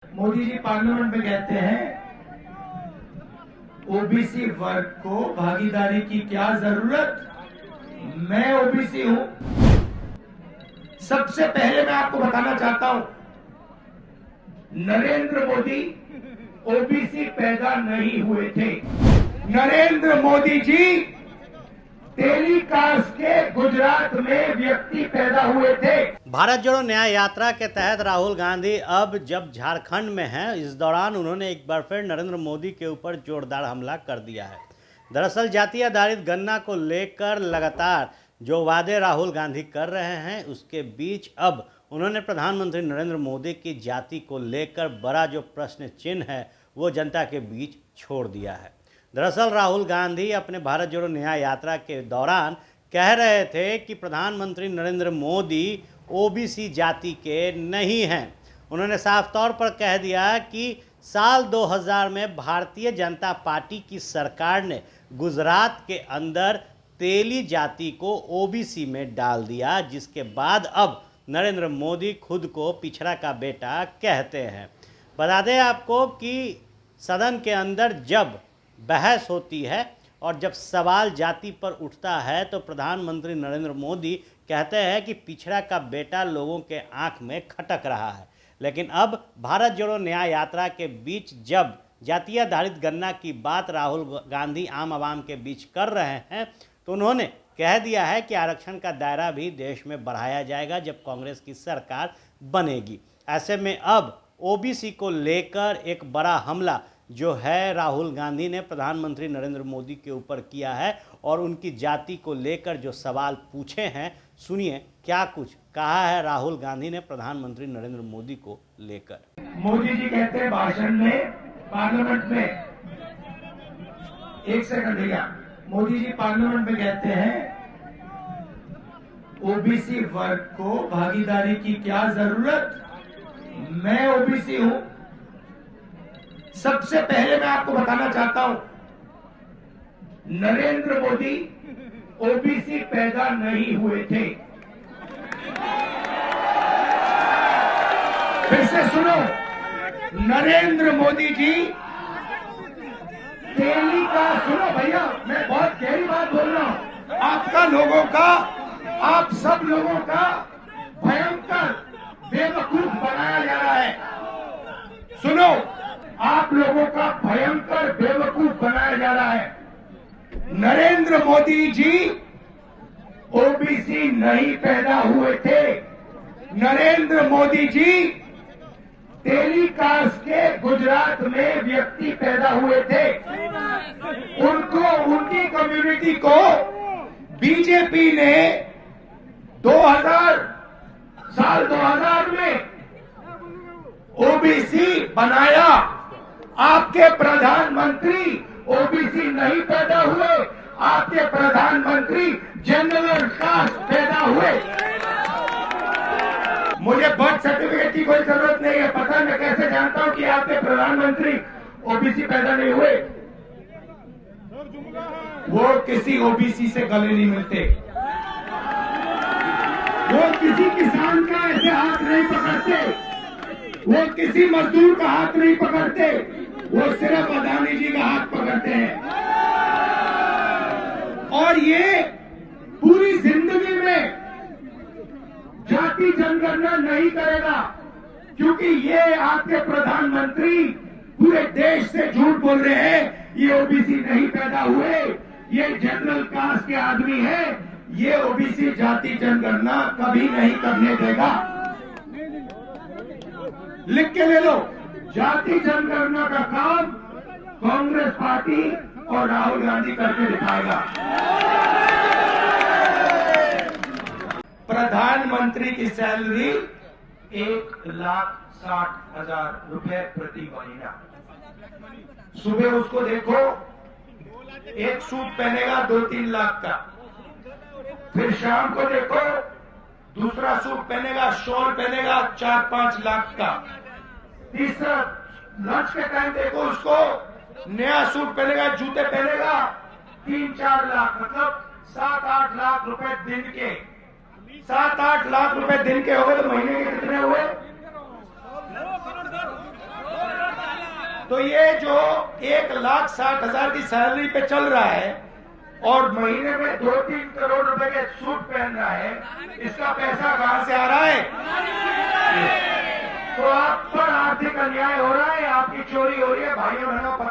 Modi ji parliament में कहते हैं ओबीसी वर्ग को भागीदारी की क्या जरूरत, मैं ओबीसी हूं। सबसे पहले मैं आपको बताना चाहता हूं, नरेंद्र मोदी ओबीसी पैदा नहीं हुए थे। नरेंद्र मोदी जी टेलीकास्ट के गुजरात में व्यक्ति पैदा हुए थे। भारत जोड़ो न्याय यात्रा के तहत राहुल गांधी अब जब झारखंड में हैं, इस दौरान उन्होंने एक बार फिर नरेंद्र मोदी के ऊपर जोरदार हमला कर दिया है। दरअसल जाति आधारित गणना को लेकर लगातार जो वादे राहुल गांधी कर रहे हैं, उसके बीच अब उन्होंने प्रधानमंत्री नरेंद्र मोदी की जाति को लेकर बड़ा जो प्रश्न चिन्ह है वो जनता के बीच छोड़ दिया है। दरअसल राहुल गांधी अपने भारत जोड़ो न्याय यात्रा के दौरान कह रहे थे कि प्रधानमंत्री नरेंद्र मोदी ओबीसी जाति के नहीं हैं। उन्होंने साफ तौर पर कह दिया कि साल 2000 में भारतीय जनता पार्टी की सरकार ने गुजरात के अंदर तेली जाति को ओबीसी में डाल दिया, जिसके बाद अब नरेंद्र मोदी खुद को पिछड़ा का बेटा कहते हैं। बता दें आपको कि सदन के अंदर जब बहस होती है और जब सवाल जाति पर उठता है तो प्रधानमंत्री नरेंद्र मोदी कहते हैं कि पिछड़ा का बेटा लोगों के आंख में खटक रहा है। लेकिन अब भारत जोड़ो न्याय यात्रा के बीच जब जाति आधारित गणना की बात राहुल गांधी आम आवाम के बीच कर रहे हैं, तो उन्होंने कह दिया है कि आरक्षण का दायरा भी देश में बढ़ाया जाएगा जब कांग्रेस की सरकार बनेगी। ऐसे में अब ओबीसी को लेकर एक बड़ा हमला जो है राहुल गांधी ने प्रधानमंत्री नरेंद्र मोदी के ऊपर किया है और उनकी जाति को लेकर जो सवाल पूछे हैं, सुनिए क्या कुछ कहा है राहुल गांधी ने प्रधानमंत्री नरेंद्र मोदी को लेकर। मोदी जी कहते हैं भाषण में पार्लियामेंट में, एक सेकंड भैया, मोदी जी पार्लियामेंट में कहते हैं ओबीसी वर्ग को भागीदारी की क्या जरूरत, मैं ओबीसी हूं। सबसे पहले मैं आपको बताना चाहता हूं, नरेंद्र मोदी ओबीसी पैदा नहीं हुए थे। फिर से सुनो, नरेंद्र मोदी जी तेली का, सुनो भैया, मैं बहुत गहरी बात बोल रहा हूं। आपका लोगों का, आप सब लोगों का भयंकर बेवकूफ बनाया जा रहा है। सुनो, आप लोगों का भयंकर बेवकूफ बनाया जा रहा है। नरेंद्र मोदी जी ओबीसी नहीं पैदा हुए थे। नरेंद्र मोदी जी टेलीकास्ट के गुजरात में व्यक्ति पैदा हुए थे। उनको, उनकी कम्युनिटी को बीजेपी ने साल 2000 में ओबीसी बनाया। आपके प्रधानमंत्री ओबीसी नहीं पैदा हुए, आपके प्रधानमंत्री जनरल कास्ट पैदा हुए। मुझे बर्थ सर्टिफिकेट की कोई जरूरत नहीं है, पता है मैं कैसे जानता हूं कि आपके प्रधानमंत्री ओबीसी पैदा नहीं हुए। वो किसी ओबीसी से गले नहीं मिलते, वो किसी किसान का ऐसे हाथ नहीं पकड़ते, वो किसी मजदूर का हाथ नहीं पकड़ते, वो सिर्फ अदानी जी का हाथ पकड़ते हैं। और ये पूरी जिंदगी में जाति जनगणना नहीं करेगा, क्योंकि ये आपके प्रधानमंत्री पूरे देश से झूठ बोल रहे हैं। ये ओबीसी नहीं पैदा हुए, ये जनरल कास्ट के आदमी है, ये ओबीसी जाति जनगणना कभी नहीं करने देगा। लिख के ले लो, जाति जनगणना का काम कांग्रेस पार्टी और राहुल गांधी करके दिखाएगा। प्रधानमंत्री की सैलरी 1,60,000 रुपए प्रति महीना। सुबह उसको देखो, एक सूट पहनेगा 2-3 लाख का, फिर शाम को देखो दूसरा सूट पहनेगा, शॉल पहनेगा 4-5 लाख का, तीसरा लंच के टाइम देखो उसको नया सूट पहनेगा, जूते पहनेगा 3-4 लाख, मतलब 7-8 लाख रुपए दिन के। 7-8 लाख रुपए दिन के हो गए तो महीने के कितने हुए? तो ये जो 1,60,000 की सैलरी पे चल रहा है और महीने में 2-3 करोड़ रुपए के सूट पहन रहा है, इसका पैसा कहां से आ रहा है? तो आप पर आर्थिक अन्याय हो रहा है, आपकी चोरी हो रही है भाइयों बहनों।